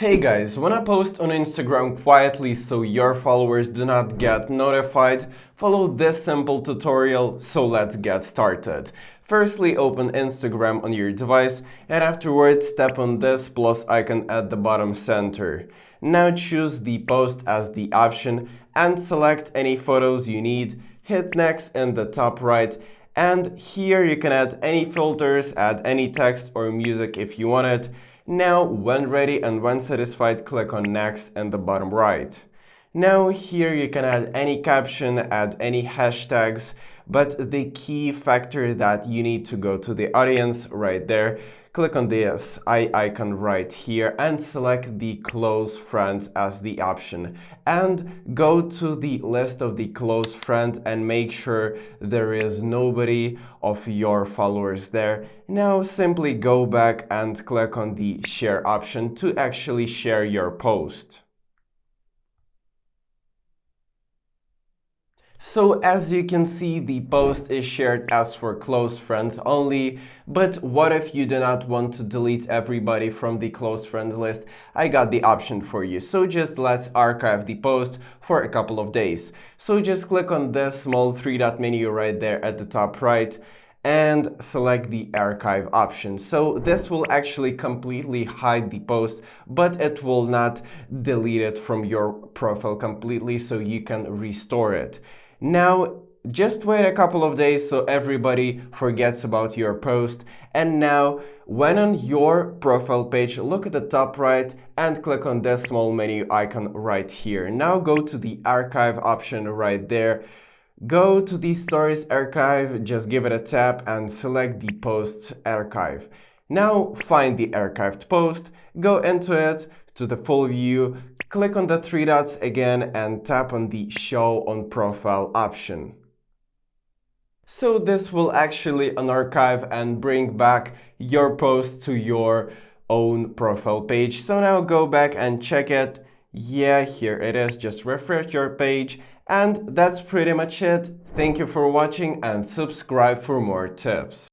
Hey guys, wanna post on Instagram quietly so your followers do not get notified? Follow this simple tutorial, so let's get started. Firstly, open Instagram on your device and afterwards tap on this plus icon at the bottom center. Now choose the post as the option and select any photos you need. Hit next in the top right. And here you can add any filters, add any text or music if you want it. Now, when ready and when satisfied, click on Next in the bottom right. Now here you can add any caption, add any hashtags, but the key factor that you need to go to the audience right there. Click on this eye icon right here and select the close friends as the option. And go to the list of the close friends and make sure there is nobody of your followers there. Now simply go back and click on the share option to actually share your post. So as you can see, the post is shared as for close friends only, but what if you do not want to delete everybody from the close friends list? I got the option for you. So just let's archive the post for a couple of days. So just click on this small three-dot menu right there at the top right and select the archive option. So this will actually completely hide the post, but it will not delete it from your profile completely, so you can restore it. Now, just wait a couple of days so everybody forgets about your post. And now, when on your profile page, look at the top right and click on this small menu icon right here. Now go to the archive option right there. Go to the Stories archive, just give it a tap and select the Posts archive. Now find the archived post, go into it, to the full view, click on the three dots again and tap on the Show on Profile option. So this will actually unarchive and bring back your post to your own profile page. So now go back and check it. Yeah, here it is. Just refresh your page. And that's pretty much it. Thank you for watching and subscribe for more tips.